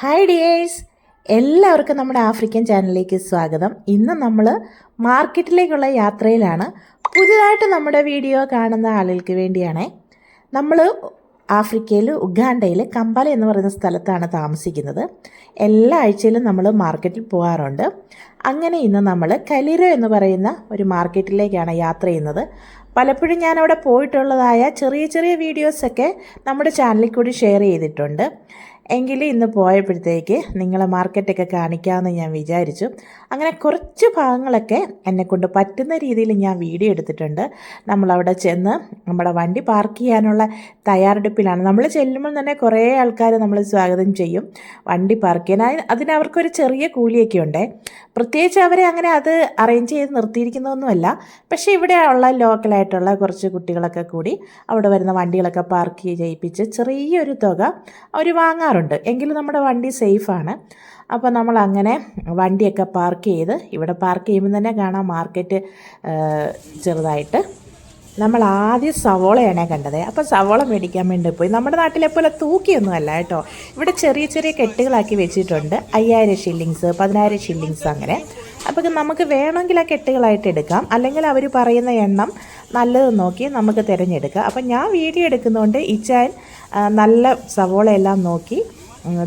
Hi dears, എല്ലാവർക്കും നമ്മുടെ African ചാനലിലേക്ക് സ്വാഗതം. ഇന്ന് നമ്മൾ മാർക്കറ്റിലേക്കുള്ള യാത്രയിലാണ്. പുതിയതായിട്ട് നമ്മുടെ വീഡിയോ കാണുന്ന ആളുകൾക്ക് വേണ്ടിയാണേ. നമ്മൾ ആഫ്രിക്കയിൽ ഉഗാണ്ടയിൽ കമ്പാല എന്ന് പറയുന്ന സ്ഥലത്താണ് താമസിക്കുന്നത്. എല്ലാ ആഴ്ചയിലും നമ്മൾ മാർക്കറ്റിൽ പോകാറുണ്ട്. അങ്ങനെ ഇന്ന് നമ്മൾ കലിരോ എന്ന് പറയുന്ന ഒരു മാർക്കറ്റിലേക്കാണ് യാത്ര ചെയ്യുന്നത്. പലപ്പോഴും ഞാൻ അവിടെ പോയിട്ടുള്ളതായ ചെറിയ ചെറിയ വീഡിയോസൊക്കെ നമ്മുടെ ചാനലിൽ കൂടി ഷെയർ ചെയ്തിട്ടുണ്ട്. എങ്കിലും ഇന്ന് പോയപ്പോഴത്തേക്ക് നിങ്ങളെ മാർക്കറ്റൊക്കെ കാണിക്കാമെന്ന് ഞാൻ വിചാരിച്ചു. അങ്ങനെ കുറച്ച് ഭാഗങ്ങളൊക്കെ എന്നെക്കൊണ്ട് പറ്റുന്ന രീതിയിൽ ഞാൻ വീഡിയോ എടുത്തിട്ടുണ്ട്. നമ്മളവിടെ ചെന്ന് നമ്മുടെ വണ്ടി പാർക്ക് ചെയ്യാനുള്ള തയ്യാറെടുപ്പിലാണ്. നമ്മൾ ചെല്ലുമ്പോൾ തന്നെ കുറേ ആൾക്കാർ നമ്മൾ സ്വാഗതം ചെയ്യും വണ്ടി പാർക്ക് ചെയ്യാൻ. അതിനവർക്കൊരു ചെറിയ കൂലിയൊക്കെ ഉണ്ട്. പ്രത്യേകിച്ച് അവരെ അങ്ങനെ അത് അറേഞ്ച് ചെയ്ത് നിർത്തിയിരിക്കുന്നതൊന്നുമല്ല. പക്ഷേ ഇവിടെ ഉള്ള ലോക്കലായിട്ടുള്ള കുറച്ച് കുട്ടികളൊക്കെ കൂടി അവിടെ വരുന്ന വണ്ടികളൊക്കെ പാർക്ക് ചെയ്യിപ്പിച്ച് ചെറിയൊരു തുക അവർ വാങ്ങാറുണ്ട്. എങ്കിലും നമ്മുടെ വണ്ടി സേഫാണ്. അപ്പോൾ നമ്മൾ അങ്ങനെ വണ്ടിയൊക്കെ പാർക്ക് ചെയ്ത് ഇവിടെ പാർക്ക് ചെയ്യുമ്പോൾ തന്നെ കാണാം മാർക്കറ്റ് ചെറുതായിട്ട്. നമ്മൾ ആദ്യം സവോളയാണ് കണ്ടത്. അപ്പോൾ സവോള മേടിക്കാൻ വേണ്ടി പോയി. നമ്മുടെ നാട്ടിലെ പോലെ തൂക്കിയൊന്നും അല്ല കേട്ടോ. ഇവിടെ ചെറിയ ചെറിയ കെട്ടുകളാക്കി വെച്ചിട്ടുണ്ട്. 5000 ഷില്ലിങ്സ്, 10000 ഷില്ലിങ്സ് അങ്ങനെ. അപ്പോൾ നമുക്ക് വേണമെങ്കിൽ ആ കെട്ടുകളായിട്ട് എടുക്കാം, അല്ലെങ്കിൽ അവർ പറയുന്ന എണ്ണം നല്ലത് നോക്കി നമുക്ക് തിരഞ്ഞെടുക്കാം. അപ്പം ഞാൻ വീഡിയോ എടുക്കുന്നതുകൊണ്ട് ഇച്ചാൻ നല്ല സവോളയെല്ലാം നോക്കി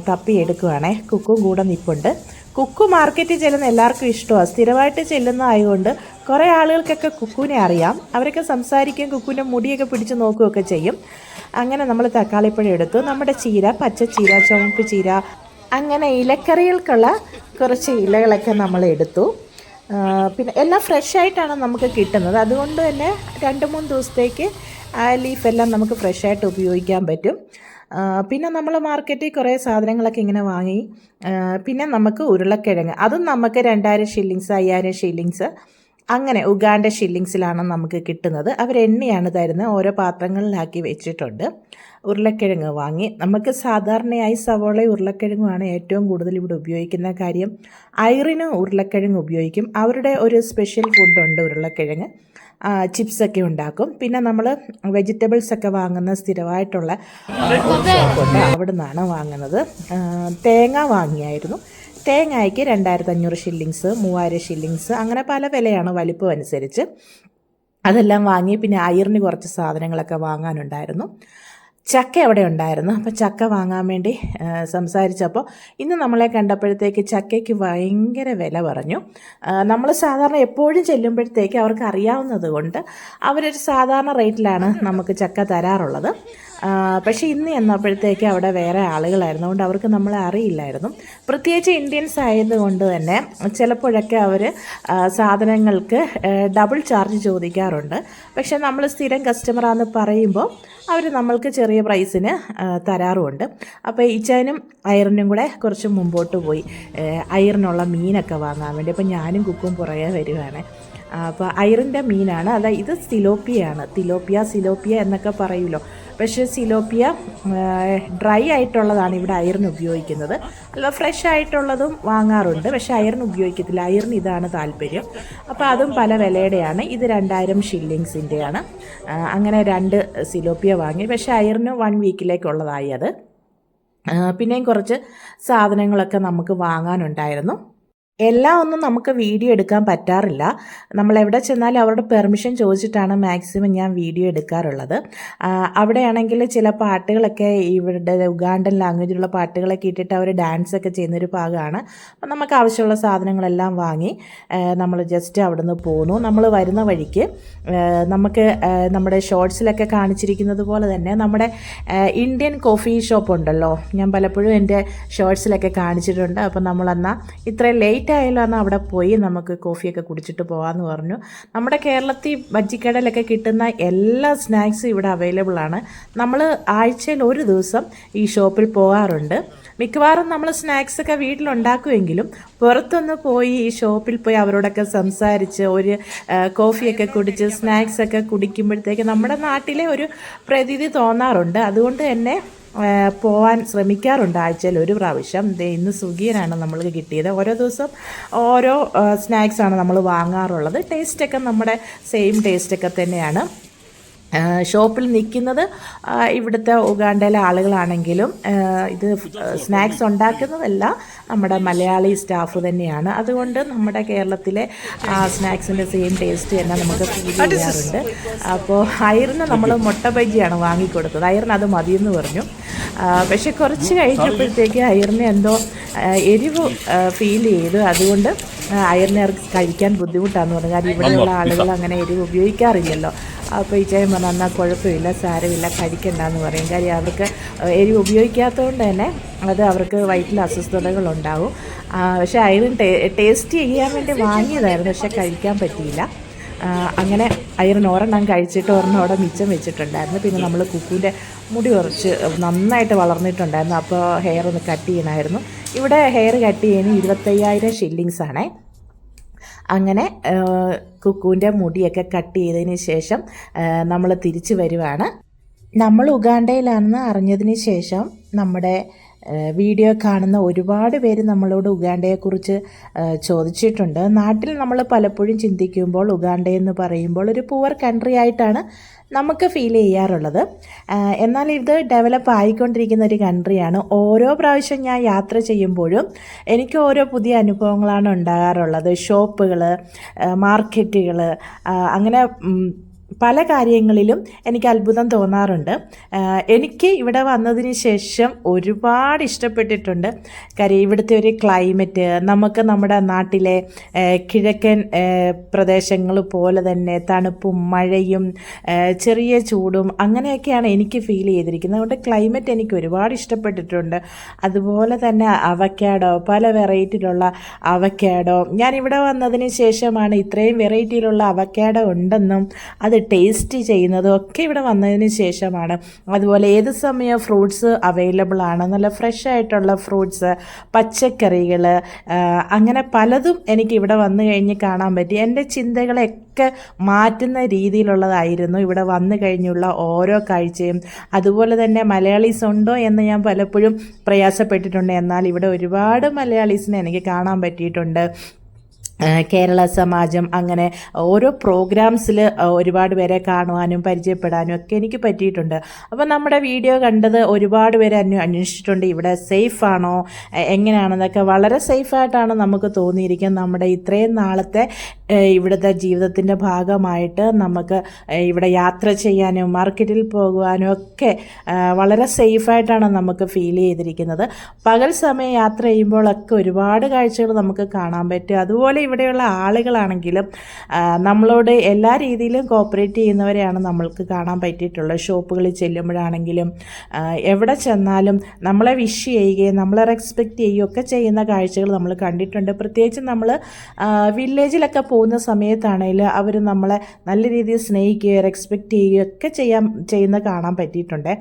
തപ്പി എടുക്കുവാണേ. കുക്കും കൂടെ നിൽപ്പുണ്ട്. കുക്കു മാർക്കറ്റിൽ ചെല്ലുന്ന എല്ലാവർക്കും ഇഷ്ടമാണ്. സ്ഥിരമായിട്ട് ചെല്ലുന്നതായതുകൊണ്ട് കുറേ ആളുകൾക്കൊക്കെ കുക്കുവിനെ അറിയാം. അവരൊക്കെ സംസാരിക്കും, കുക്കുവിൻ്റെ മുടിയൊക്കെ പിടിച്ച് നോക്കുകയൊക്കെ ചെയ്യും. അങ്ങനെ നമ്മൾ തക്കാളിപ്പഴം എടുത്തു. നമ്മുടെ ചീര, പച്ചച്ചീര, ചുവപ്പ് ചീര, അങ്ങനെ ഇലക്കറികൾക്കുള്ള കുറച്ച് ഇലകളൊക്കെ നമ്മൾ എടുത്തു. പിന്നെ എല്ലാം ഫ്രഷായിട്ടാണ് നമുക്ക് കിട്ടുന്നത്. അതുകൊണ്ട് തന്നെ 2-3 ദിവസത്തേക്ക് ആ ലീഫെല്ലാം നമുക്ക് ഫ്രഷായിട്ട് ഉപയോഗിക്കാൻ പറ്റും. പിന്നെ നമ്മൾ മാർക്കറ്റിൽ കുറേ സാധനങ്ങളൊക്കെ ഇങ്ങനെ വാങ്ങി. പിന്നെ നമുക്ക് ഉരുളക്കിഴങ്ങ്, അതും നമുക്ക് 2000 ഷില്ലിങ്സ്, 5000 ഷില്ലിങ്സ് അങ്ങനെ ഉഗാണ്ട ഷില്ലിങ്സിലാണ് നമുക്ക് കിട്ടുന്നത്. അവർ എണ്ണയാണ് തരുന്നത്, ഓരോ പാത്രങ്ങളിലാക്കി വെച്ചിട്ടുണ്ട്. ഉരുളക്കിഴങ്ങ് വാങ്ങി. നമുക്ക് സാധാരണയായി സവോള ഉരുളക്കിഴങ്ങുമാണ് ഏറ്റവും കൂടുതൽ ഇവിടെ ഉപയോഗിക്കുന്ന കാര്യം. ഐറിന് ഉരുളക്കിഴങ്ങ് ഉപയോഗിക്കും. അവരുടെ ഒരു സ്പെഷ്യൽ ഫുഡുണ്ട് ഉരുളക്കിഴങ്ങ്. ചിപ്സൊക്കെ ഉണ്ടാക്കും. പിന്നെ നമ്മൾ വെജിറ്റബിൾസൊക്കെ വാങ്ങുന്ന സ്ഥിരമായിട്ടുള്ള ഷോപ്പുണ്ട്, അവിടെ നിന്നാണ് വാങ്ങുന്നത്. തേങ്ങ വാങ്ങിയായിരുന്നു. തേങ്ങയ്ക്ക് 2500 ഷില്ലിങ്സ്, 3000 ഷില്ലിങ്സ് അങ്ങനെ പല വിലയാണ് വലിപ്പം അനുസരിച്ച്. അതെല്ലാം വാങ്ങി. പിന്നെ അയറിന് കുറച്ച് സാധനങ്ങളൊക്കെ വാങ്ങാനുണ്ടായിരുന്നു. ചക്ക അവിടെ ഉണ്ടായിരുന്നു. അപ്പോൾ ചക്ക വാങ്ങാൻ വേണ്ടി സംസാരിച്ചപ്പോൾ ഇന്ന് നമ്മളെ കണ്ടപ്പോഴത്തേക്ക് ചക്കയ്ക്ക് ഭയങ്കര വില പറഞ്ഞു. നമ്മൾ സാധാരണ എപ്പോഴും ചെല്ലുമ്പോഴത്തേക്ക് അവർക്ക് അറിയാവുന്നത് കൊണ്ട് അവരൊരു സാധാരണ റേറ്റിലാണ് നമുക്ക് ചക്ക തരാറുള്ളത്. പക്ഷേ ഇന്ന് എന്നപ്പോഴത്തേക്ക് അവിടെ വേറെ ആളുകളായിരുന്നു, അതുകൊണ്ട് അവർക്ക് നമ്മളെ അറിയില്ലായിരുന്നു. പ്രത്യേകിച്ച് ഇന്ത്യൻസ് ആയതുകൊണ്ട് തന്നെ ചിലപ്പോഴൊക്കെ അവർ സാധനങ്ങൾക്ക് ഡബിൾ ചാർജ് ചോദിക്കാറുണ്ട്. പക്ഷേ നമ്മൾ സ്ഥിരം കസ്റ്റമറാണെന്ന് പറയുമ്പോൾ അവർ നമ്മൾക്ക് ചെറിയ പ്രൈസിന് തരാറുമുണ്ട്. അപ്പോൾ ഈച്ചാനും അയറിനും കൂടെ കുറച്ച് മുമ്പോട്ട് പോയി അയറിനുള്ള മീനൊക്കെ വാങ്ങാൻ വേണ്ടി. അപ്പോൾ ഞാനും കുക്കും പുറകെ വരുവാണ്. അപ്പോൾ അയറിൻ്റെ മീനാണ്. ഇത് സിലോപ്പിയാണ്. സിലോപ്പിയ എന്നൊക്കെ പറയുമല്ലോ. പക്ഷേ സിലോപ്പിയ ഡ്രൈ ആയിട്ടുള്ളതാണ് ഇവിടെ അയറിന് ഉപയോഗിക്കുന്നത്. അല്ല, ഫ്രഷ് ആയിട്ടുള്ളതും വാങ്ങാറുണ്ട്, പക്ഷേ അയറിന് ഉപയോഗിക്കത്തില്ല. അയറിന് ഇതാണ് താല്പര്യം. അപ്പോൾ അതും പല വിലയുടെയാണ്. ഇത് 2000 ഷില്ലിങ്സിൻ്റെയാണ്. അങ്ങനെ 2 സിലോപ്പിയ വാങ്ങി. പക്ഷേ അയറിന് 1 വീക്കിലേക്കുള്ളതായി അത്. പിന്നെയും കുറച്ച് സാധനങ്ങളൊക്കെ നമുക്ക് വാങ്ങാനുണ്ടായിരുന്നു. എല്ലാം ഒന്നും നമുക്ക് വീഡിയോ എടുക്കാൻ പറ്റാറില്ല. നമ്മൾ എവിടെ ചെന്നാലും അവരുടെ പെർമിഷൻ ചോദിച്ചിട്ടാണ് മാക്സിമം ഞാൻ വീഡിയോ എടുക്കാറുള്ളത്. അവിടെയാണെങ്കിൽ ചില പാട്ടുകളൊക്കെ ഇവരുടെ ഉഗാണ്ടൻ ലാംഗ്വേജിലുള്ള പാട്ടുകളൊക്കെ ഇട്ടിട്ട് അവർ ഡാൻസൊക്കെ ചെയ്യുന്നൊരു ഭാഗമാണ്. അപ്പം നമുക്ക് ആവശ്യമുള്ള സാധനങ്ങളെല്ലാം വാങ്ങി നമ്മൾ ജസ്റ്റ് അവിടെ നിന്ന് പോന്നു. നമ്മൾ വരുന്ന വഴിക്ക് നമുക്ക് നമ്മുടെ ഷോർട്സിലൊക്കെ കാണിച്ചിരിക്കുന്നത് പോലെ തന്നെ നമ്മുടെ ഇന്ത്യൻ കോഫി ഷോപ്പ് ഉണ്ടല്ലോ, ഞാൻ പലപ്പോഴും എൻ്റെ ഷോർട്സിലൊക്കെ കാണിച്ചിട്ടുണ്ട്. അപ്പം നമ്മളെന്നാൽ ഇത്രയും ലേറ്റ് ആയാലും അവിടെ പോയി നമുക്ക് കോഫിയൊക്കെ കുടിച്ചിട്ട് പോകാമെന്ന് പറഞ്ഞു. നമ്മുടെ കേരളത്തിൽ ബജ്ജിക്കടയിലൊക്കെ കിട്ടുന്ന എല്ലാ സ്നാക്സും ഇവിടെ അവൈലബിൾ ആണ്. നമ്മൾ ആഴ്ചയിൽ ഒരു ദിവസം ഈ ഷോപ്പിൽ പോകാറുണ്ട്. മിക്കവാറും നമ്മൾ സ്നാക്സൊക്കെ വീട്ടിലുണ്ടാക്കുമെങ്കിലും പുറത്തൊന്ന് പോയി ഈ ഷോപ്പിൽ പോയി അവരോടൊക്കെ സംസാരിച്ച് ഒരു കോഫിയൊക്കെ കുടിച്ച് സ്നാക്സൊക്കെ കുടിക്കുമ്പോഴത്തേക്ക് നമ്മുടെ നാട്ടിലെ ഒരു പ്രതീതി തോന്നാറുണ്ട്. അതുകൊണ്ട് തന്നെ പോകാൻ ശ്രമിക്കാറുണ്ട് ആഴ്ചയിൽ ഒരു പ്രാവശ്യം. ഇന്ന് സുഖിയനാണ് നമ്മൾക്ക് കിട്ടിയത്. ഓരോ ദിവസം ഓരോ സ്നാക്സാണ് നമ്മൾ വാങ്ങാറുള്ളത്. ടേസ്റ്റൊക്കെ നമ്മുടെ സെയിം ടേസ്റ്റൊക്കെ തന്നെയാണ്. ഷോപ്പിൽ നിൽക്കുന്നത് ഇവിടുത്തെ ഉഗാണ്ടയിലെ ആളുകളാണെങ്കിലും ഇത് സ്നാക്സ് ഉണ്ടാക്കുന്നതല്ല നമ്മുടെ മലയാളി സ്റ്റാഫ് തന്നെയാണ്. അതുകൊണ്ട് നമ്മുടെ കേരളത്തിലെ സ്നാക്സിൻ്റെ സെയിം ടേസ്റ്റ് തന്നെ നമുക്ക് ഫീൽ ചെയ്യാറുണ്ട്. അപ്പോൾ അയറിന് നമ്മൾ മുട്ട ബജിയാണ് വാങ്ങിക്കൊടുത്തത്. അയറിന് അത് മതിയെന്ന് പറഞ്ഞു. പക്ഷെ കുറച്ച് കഴിഞ്ഞപ്പോഴത്തേക്ക് അയറിന് എന്തോ എരിവ് ഫീൽ ചെയ്തു. അതുകൊണ്ട് അയറിനെ കഴിക്കാൻ ബുദ്ധിമുട്ടാണെന്ന് പറഞ്ഞു. കാരണം ഇവിടെയുള്ള ആളുകൾ അങ്ങനെ എരിവ് ഉപയോഗിക്കാറില്ലല്ലോ. അപ്പോൾ ഈ ചായ പറഞ്ഞാൽ എന്നാൽ കുഴപ്പമില്ല, സാരമില്ല, കഴിക്കണ്ടെന്ന് പറയും. കാര്യം അവർക്ക് എരിവ് ഉപയോഗിക്കാത്തതുകൊണ്ട് തന്നെ അത് അവർക്ക് വയറ്റിൽ അസ്വസ്ഥതകളുണ്ടാവും. പക്ഷേ അയറിൻ ടേസ്റ്റ് ചെയ്യാൻ വേണ്ടി വാങ്ങിയതായിരുന്നു, പക്ഷേ കഴിക്കാൻ പറ്റിയില്ല. അങ്ങനെ അയറിന് ഒരെണ്ണം കഴിച്ചിട്ട് ഒരെണ്ണം അവിടെ മിച്ചം വെച്ചിട്ടുണ്ടായിരുന്നു. പിന്നെ നമ്മൾ കുക്കുവിൻ്റെ മുടി കുറച്ച് നന്നായിട്ട് വളർന്നിട്ടുണ്ടായിരുന്നു. അപ്പോൾ ഹെയർ ഒന്ന് കട്ട് ചെയ്യണമായിരുന്നു. ഇവിടെ ഹെയർ കട്ട് ചെയ്യുന്ന 25,000 ഷില്ലിങ്സാണേ. അങ്ങനെ കുക്കുവിൻ്റെ മുടിയൊക്കെ കട്ട് ചെയ്തതിന് ശേഷം നമ്മൾ തിരിച്ച് വരുവാണ്. നമ്മൾ ഉഗാണ്ടയിലാണെന്ന് അറിഞ്ഞതിന് ശേഷം നമ്മുടെ വീഡിയോ കാണുന്ന ഒരുപാട് പേര് നമ്മളോട് ഉഗാണ്ടയെക്കുറിച്ച് ചോദിച്ചിട്ടുണ്ട്. നാട്ടിൽ നമ്മൾ പലപ്പോഴും ചിന്തിക്കുമ്പോൾ ഉഗാണ്ടയെന്ന് പറയുമ്പോൾ ഒരു പുവർ കൺട്രി ആയിട്ടാണ് നമുക്ക് ഫീൽ ചെയ്യാറുള്ളത്. എന്നാൽ ഇത് ഡെവലപ്പ് ആയിക്കൊണ്ടിരിക്കുന്ന ഒരു കൺട്രിയാണ്. ഓരോ പ്രാവശ്യം ഞാൻ യാത്ര ചെയ്യുമ്പോഴും എനിക്ക് ഓരോ പുതിയ അനുഭവങ്ങളാണ് ഉണ്ടാകാറുള്ളത്. ഷോപ്പുകൾ, മാർക്കറ്റുകൾ, അങ്ങനെ പല കാര്യങ്ങളിലും എനിക്ക് അത്ഭുതം തോന്നാറുണ്ട്. എനിക്ക് ഇവിടെ വന്നതിന് ശേഷം ഒരുപാട് ഇഷ്ടപ്പെട്ടിട്ടുണ്ട്. കാര്യം ഇവിടുത്തെ ഒരു ക്ലൈമറ്റ് നമുക്ക് നമ്മുടെ നാട്ടിലെ കിഴക്കൻ പ്രദേശങ്ങൾ പോലെ തന്നെ തണുപ്പും മഴയും ചെറിയ ചൂടും അങ്ങനെയൊക്കെയാണ് എനിക്ക് ഫീൽ ചെയ്തിരിക്കുന്നത്. അതുകൊണ്ട് ക്ലൈമറ്റ് എനിക്ക് ഒരുപാട് ഇഷ്ടപ്പെട്ടിട്ടുണ്ട്. അതുപോലെ തന്നെ അവക്കാഡോ, പല വെറൈറ്റിയിലുള്ള അവക്കാഡോ, ഞാനിവിടെ വന്നതിന് ശേഷമാണ് ഇത്രയും വെറൈറ്റിയിലുള്ള അവക്കാഡോ ഉണ്ടെന്നും അത് ടേസ്റ്റ് ചെയ്യുന്നതും ഒക്കെ ഇവിടെ വന്നതിന് ശേഷമാണ്. അതുപോലെ ഏത് സമയം ഫ്രൂട്ട്സ് അവൈലബിൾ ആണ്, നല്ല ഫ്രഷ് ആയിട്ടുള്ള ഫ്രൂട്ട്സ്, പച്ചക്കറികൾ, അങ്ങനെ പലതും എനിക്ക് ഇവിടെ വന്നു കഴിഞ്ഞ് കാണാൻ പറ്റി. എൻ്റെ ചിന്തകളെയൊക്കെ മാറ്റുന്ന രീതിയിലുള്ളതായിരുന്നു ഇവിടെ വന്നു കഴിഞ്ഞുള്ള ഓരോ കാഴ്ചയും. അതുപോലെ തന്നെ മലയാളീസ് ഉണ്ടോ എന്ന് ഞാൻ പലപ്പോഴും പ്രയാസപ്പെട്ടിട്ടുണ്ട്. എന്നാൽ ഇവിടെ ഒരുപാട് മലയാളീസിനെ എനിക്ക് കാണാൻ പറ്റിയിട്ടുണ്ട്. കേരള സമാജം, അങ്ങനെ ഓരോ പ്രോഗ്രാംസിൽ ഒരുപാട് പേരെ കാണുവാനും പരിചയപ്പെടാനും ഒക്കെ എനിക്ക് പറ്റിയിട്ടുണ്ട്. അപ്പോൾ നമ്മുടെ വീഡിയോ കണ്ടത് ഒരുപാട് പേര് അന്വേഷിച്ചിട്ടുണ്ട് ഇവിടെ സേഫ് ആണോ എങ്ങനെയാണെന്നൊക്കെ. വളരെ സേഫായിട്ടാണ് നമുക്ക് തോന്നിയിരിക്കുന്നത്. നമ്മുടെ ഇത്രയും നാളത്തെ ഇവിടുത്തെ ജീവിതത്തിൻ്റെ ഭാഗമായിട്ട് നമുക്ക് ഇവിടെ യാത്ര ചെയ്യാനും മാർക്കറ്റിൽ പോകുവാനും ഒക്കെ വളരെ സേഫായിട്ടാണ് നമുക്ക് ഫീൽ ചെയ്തിരിക്കുന്നത്. പകൽ സമയം യാത്ര ചെയ്യുമ്പോഴൊക്കെ ഒരുപാട് കാഴ്ചകൾ നമുക്ക് കാണാൻ പറ്റും. അതുപോലെ ഇവിടെയുള്ള ആളുകളാണെങ്കിലും നമ്മളോട് എല്ലാ രീതിയിലും കോപ്പറേറ്റ് ചെയ്യുന്നവരെയാണ് നമ്മൾക്ക് കാണാൻ പറ്റിയിട്ടുള്ളത്. ഷോപ്പുകളിൽ ചെല്ലുമ്പോഴാണെങ്കിലും എവിടെ ചെന്നാലും നമ്മളെ വിഷ് ചെയ്യുകയും നമ്മളെ റെസ്പെക്റ്റ് ചെയ്യുകയും ഒക്കെ ചെയ്യുന്ന കാഴ്ചകൾ നമ്മൾ കണ്ടിട്ടുണ്ട്. പ്രത്യേകിച്ച് നമ്മൾ വില്ലേജിലൊക്കെ പോകുന്ന സമയത്താണെങ്കിലും അവർ നമ്മളെ നല്ല രീതിയിൽ സ്നേഹിക്കുകയോ റെസ്പെക്റ്റ് ചെയ്യുകയോ ഒക്കെ ചെയ്യുന്ന കാണാൻ പറ്റിയിട്ടുണ്ട്.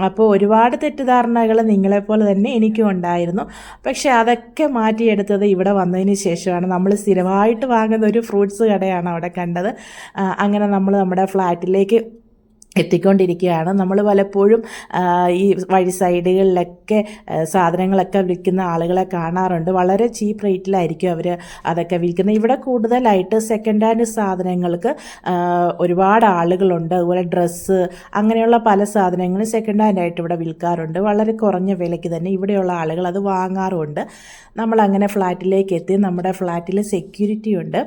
അപ്പോൾ ഒരുപാട് തെറ്റിദ്ധാരണകൾ നിങ്ങളെപ്പോലെ തന്നെ എനിക്കും ഉണ്ടായിരുന്നു. പക്ഷേ അതൊക്കെ മാറ്റിയെടുത്തത് ഇവിടെ വന്നതിന് ശേഷമാണ്. നമ്മൾ സ്ഥിരമായിട്ട് വാങ്ങുന്ന ഒരു ഫ്രൂട്ട്സ് കടയാണ് അവിടെ കണ്ടത്. അങ്ങനെ നമ്മൾ നമ്മുടെ ഫ്ലാറ്റിലേക്ക് എത്തിക്കൊണ്ടിരിക്കുകയാണ്. നമ്മൾ പലപ്പോഴും ഈ വഴി സൈഡുകളിലൊക്കെ സാധനങ്ങളൊക്കെ വിൽക്കുന്ന ആളുകളെ കാണാറുണ്ട്. വളരെ ചീപ്പ് റേറ്റിലായിരിക്കും അവർ അതൊക്കെ വിൽക്കുന്നത്. ഇവിടെ കൂടുതലായിട്ട് സെക്കൻഡ് ഹാൻഡ് സാധനങ്ങൾക്ക് ഒരുപാട് ആളുകളുണ്ട്. അതുപോലെ ഡ്രസ്സ്, അങ്ങനെയുള്ള പല സാധനങ്ങളും സെക്കൻഡ് ഹാൻഡായിട്ട് ഇവിടെ വിൽക്കാറുണ്ട്. വളരെ കുറഞ്ഞ വിലയ്ക്ക് തന്നെ ഇവിടെയുള്ള ആളുകൾ അത് വാങ്ങാറുമുണ്ട്. നമ്മളങ്ങനെ ഫ്ലാറ്റിലേക്ക് എത്തി. നമ്മുടെ ഫ്ലാറ്റിൽ സെക്യൂരിറ്റി ഉണ്ട്.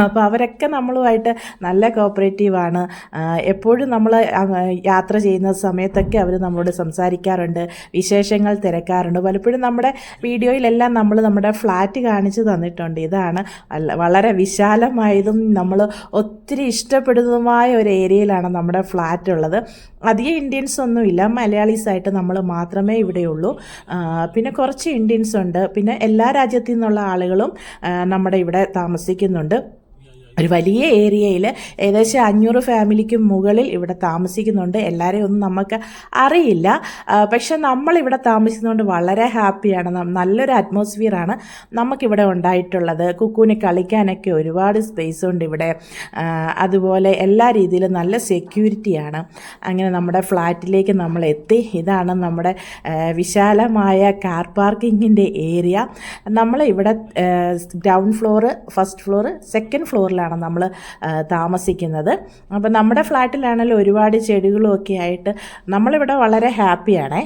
അപ്പോൾ അവരൊക്കെ നമ്മളുമായിട്ട് നല്ല കോപ്പറേറ്റീവാണ്. എപ്പോഴും നമ്മൾ യാത്ര ചെയ്യുന്ന സമയത്തൊക്കെ അവർ നമ്മളോട് സംസാരിക്കാറുണ്ട്, വിശേഷങ്ങൾ തിരക്കാറുണ്ട്. പലപ്പോഴും നമ്മുടെ വീഡിയോയിലെല്ലാം നമ്മൾ നമ്മുടെ ഫ്ലാറ്റ് കാണിച്ചു തന്നിട്ടുണ്ട്. ഇതാണ് വളരെ വിശാലമായതും നമ്മൾ ഒത്തിരി ഇഷ്ടപ്പെടുന്നതുമായ ഒരു ഏരിയയിലാണ് നമ്മുടെ ഫ്ലാറ്റ് ഉള്ളത്. അധികം ഇന്ത്യൻസ് ഒന്നുമില്ല, മലയാളീസായിട്ട് നമ്മൾ മാത്രമേ ഇവിടെയുള്ളൂ. പിന്നെ കുറച്ച് ഇന്ത്യൻസ് ഉണ്ട്. പിന്നെ എല്ലാ രാജ്യത്തു നിന്നുള്ള ആളുകളും നമ്മുടെ ഇവിടെ താമസിക്കുന്നുണ്ട്. ഒരു വലിയ ഏരിയയിൽ ഏകദേശം 500 ഫാമിലിക്ക് മുകളിൽ ഇവിടെ താമസിക്കുന്നുണ്ട്. എല്ലാവരെയും ഒന്നും നമുക്ക് അറിയില്ല. പക്ഷെ നമ്മളിവിടെ താമസിക്കുന്നതുകൊണ്ട് വളരെ ഹാപ്പിയാണ്. നല്ലൊരു അറ്റ്മോസ്ഫിയറാണ് നമുക്കിവിടെ ഉണ്ടായിട്ടുള്ളത്. കുക്കുവിന് കളിക്കാനൊക്കെ ഒരുപാട് സ്പേസ് ഉണ്ട് ഇവിടെ. അതുപോലെ എല്ലാ രീതിയിലും നല്ല സെക്യൂരിറ്റിയാണ്. അങ്ങനെ നമ്മുടെ ഫ്ലാറ്റിലേക്ക് നമ്മൾ എത്തി. ഇതാണ് നമ്മുടെ വിശാലമായ കാർ പാർക്കിങ്ങിൻ്റെ ഏരിയ. നമ്മളിവിടെ ground floor, first floor, second ഫ്ലോറിലാണ് ഫ്ലാറ്റിലാണ് നമ്മൾ താമസിക്കുന്നത്. അപ്പോൾ നമ്മുടെ ഫ്ലാറ്റിലാണെങ്കിലും ഒരുപാട് ചെടികളും ഒക്കെ ആയിട്ട് നമ്മളിവിടെ വളരെ ഹാപ്പിയാണേ.